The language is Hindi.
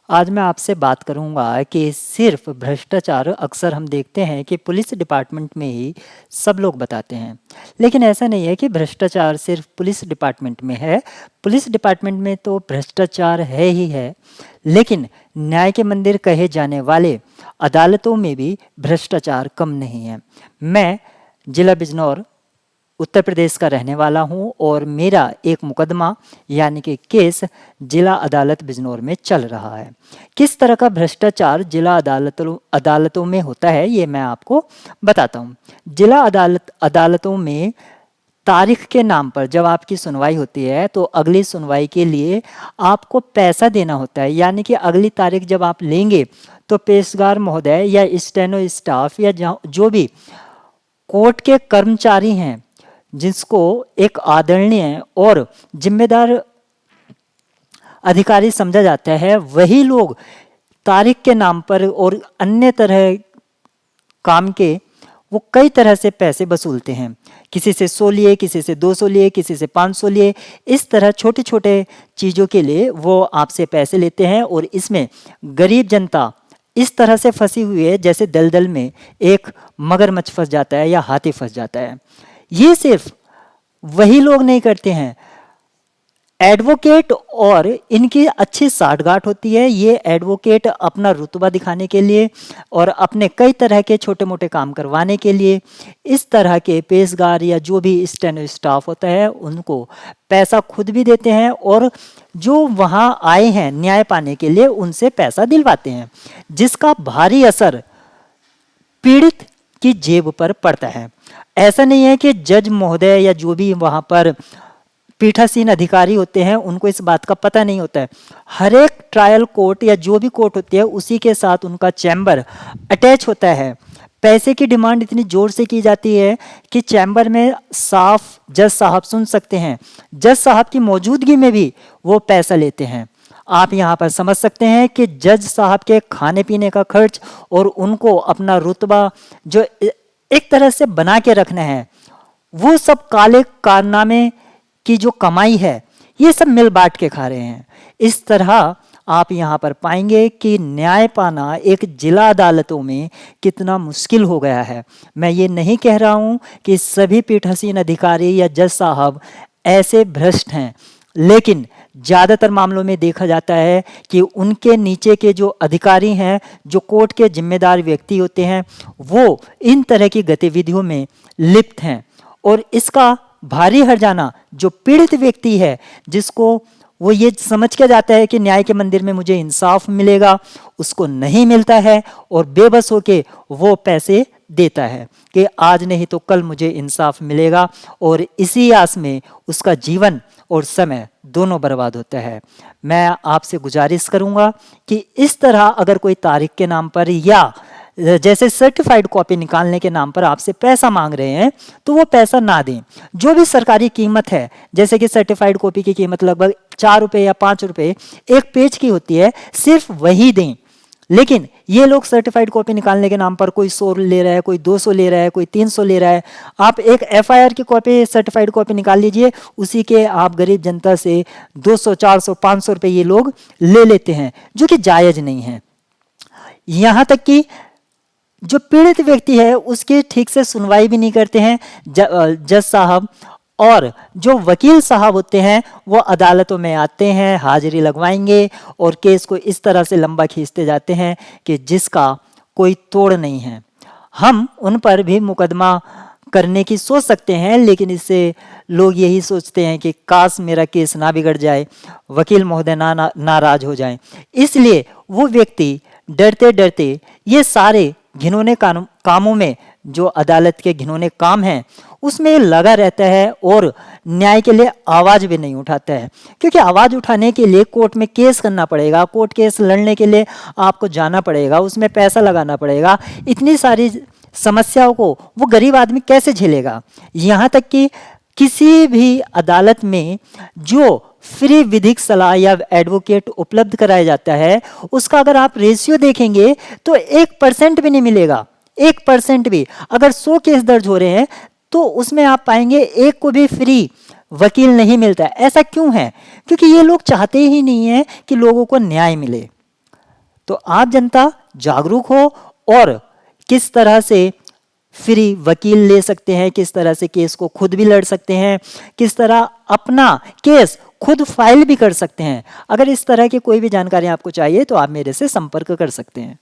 आज मैं आपसे बात करूंगा कि सिर्फ भ्रष्टाचार अक्सर हम देखते हैं कि पुलिस डिपार्टमेंट में ही सब लोग बताते हैं। लेकिन ऐसा नहीं है कि भ्रष्टाचार सिर्फ पुलिस डिपार्टमेंट में है। पुलिस डिपार्टमेंट में तो भ्रष्टाचार है ही है, लेकिन न्याय के मंदिर कहे जाने वाले अदालतों में भी भ्रष्टाचार कम नहीं है। मैं जिला बिजनौर उत्तर प्रदेश का रहने वाला हूं और मेरा एक मुकदमा यानी कि केस जिला अदालत बिजनौर में चल रहा है। किस तरह का भ्रष्टाचार जिला अदालतों में होता है ये मैं आपको बताता हूं। जिला अदालतों में तारीख के नाम पर जब आपकी सुनवाई होती है तो अगली सुनवाई के लिए आपको पैसा देना होता है, यानी कि अगली तारीख जब आप लेंगे तो पेशकार महोदय या स्टेनो स्टाफ या जो भी कोर्ट के कर्मचारी हैं जिसको एक आदरणीय और जिम्मेदार अधिकारी समझा जाता है, वही लोग तारीख के नाम पर और अन्य तरह काम के वो कई तरह से पैसे वसूलते हैं। किसी से 100 लिए, किसी से 200 लिए, किसी से 500 लिए। इस तरह छोटे छोटे चीज़ों के लिए वो आपसे पैसे लेते हैं और इसमें गरीब जनता इस तरह से फंसी हुई है जैसे दलदल में एक मगरमच्छ फंस जाता है या हाथी फंस जाता है। ये सिर्फ वही लोग नहीं करते हैं, एडवोकेट और इनकी अच्छी साठगांठ होती है। ये एडवोकेट अपना रुतबा दिखाने के लिए और अपने कई तरह के छोटे मोटे काम करवाने के लिए इस तरह के पेशकार या जो भी स्टेनो स्टाफ होता है उनको पैसा खुद भी देते हैं और जो वहाँ आए हैं न्याय पाने के लिए उनसे पैसा दिलवाते हैं, जिसका भारी असर पीड़ित की जेब पर पड़ता है। ऐसा नहीं है कि जज महोदय या जो भी वहाँ पर पीठासीन अधिकारी होते हैं उनको इस बात का पता नहीं होता है। हर एक ट्रायल कोर्ट या जो भी कोर्ट होती है उसी के साथ उनका चैम्बर अटैच होता है। पैसे की डिमांड इतनी जोर से की जाती है कि चैम्बर में साफ जज साहब सुन सकते हैं। जज साहब की मौजूदगी में भी वो पैसा लेते हैं। आप यहाँ पर समझ सकते हैं कि जज साहब के खाने पीने का खर्च और उनको अपना रुतबा जो एक तरह से बना के रखना है, वो सब काले कारनामे की जो कमाई है ये सब मिल बांट के खा रहे हैं। इस तरह आप यहाँ पर पाएंगे कि न्याय पाना एक जिला अदालतों में कितना मुश्किल हो गया है। मैं ये नहीं कह रहा हूँ कि सभी पीठासीन अधिकारी या जज साहब ऐसे भ्रष्ट हैं, लेकिन ज़्यादातर मामलों में देखा जाता है कि उनके नीचे के जो अधिकारी हैं, जो कोर्ट के जिम्मेदार व्यक्ति होते हैं, वो इन तरह की गतिविधियों में लिप्त हैं और इसका भारी हर्जाना जो पीड़ित व्यक्ति है, जिसको वो ये समझ के जाता है कि न्याय के मंदिर में मुझे इंसाफ मिलेगा, उसको नहीं मिलता है और बेबस होके वो पैसे देता है कि आज नहीं तो कल मुझे इंसाफ मिलेगा और इसी आस में उसका जीवन और समय दोनों बर्बाद होता है। मैं आपसे गुजारिश करूंगा कि इस तरह अगर कोई तारीख के नाम पर या जैसे सर्टिफाइड कॉपी निकालने के नाम पर आपसे पैसा मांग रहे हैं तो वो पैसा ना दें। जो भी सरकारी कीमत है, जैसे कि सर्टिफाइड कॉपी की कीमत लगभग 4 रुपये या 5 रुपये एक पेज की होती है, सिर्फ वही दें। लेकिन ये लोग सर्टिफाइड कॉपी निकालने के नाम पर कोई 100 ले रहा है, कोई 200 ले रहा है, कोई 300 ले रहा है। आप एक एफआईआर की कॉपी सर्टिफाइड कॉपी निकाल लीजिए, उसी के आप गरीब जनता से 200 400 500 रुपये ये लोग ले लेते हैं, जो कि जायज़ नहीं है। यहाँ तक कि जो पीड़ित व्यक्ति है उसकी ठीक से सुनवाई भी नहीं करते हैं जज साहब, और जो वकील साहब होते हैं वो अदालतों में आते हैं, हाजिरी लगवाएंगे और केस को इस तरह से लंबा खींचते जाते हैं कि जिसका कोई तोड़ नहीं है। हम उन पर भी मुकदमा करने की सोच सकते हैं, लेकिन इससे लोग यही सोचते हैं कि काश मेरा केस ना बिगड़ जाए, वकील महोदय नाराज हो जाएं। इसलिए वो व्यक्ति डरते डरते ये सारे घिनौने कामों में, जो अदालत के घिनौने काम हैं, उसमें लगा रहता है और न्याय के लिए आवाज़ भी नहीं उठाता है। क्योंकि आवाज़ उठाने के लिए कोर्ट में केस करना पड़ेगा, कोर्ट केस लड़ने के लिए आपको जाना पड़ेगा, उसमें पैसा लगाना पड़ेगा। इतनी सारी समस्याओं को वो गरीब आदमी कैसे झेलेगा। यहाँ तक कि किसी भी अदालत में जो फ्री विधिक सलाह या एडवोकेट उपलब्ध कराया जाता है, उसका अगर आप रेशियो देखेंगे तो 1% भी नहीं मिलेगा। 1% भी। अगर 100 केस दर्ज हो रहे हैं तो उसमें आप पाएंगे एक को भी फ्री वकील नहीं मिलता है। ऐसा क्यों है? क्योंकि ये लोग चाहते ही नहीं है कि लोगों को न्याय मिले। तो आप जनता जागरूक हो और किस तरह से फ्री वकील ले सकते हैं, किस तरह से केस को खुद भी लड़ सकते हैं, किस तरह अपना केस खुद फाइल भी कर सकते हैं। अगर इस तरह की कोई भी जानकारी आपको चाहिए तो आप मेरे से संपर्क कर सकते हैं।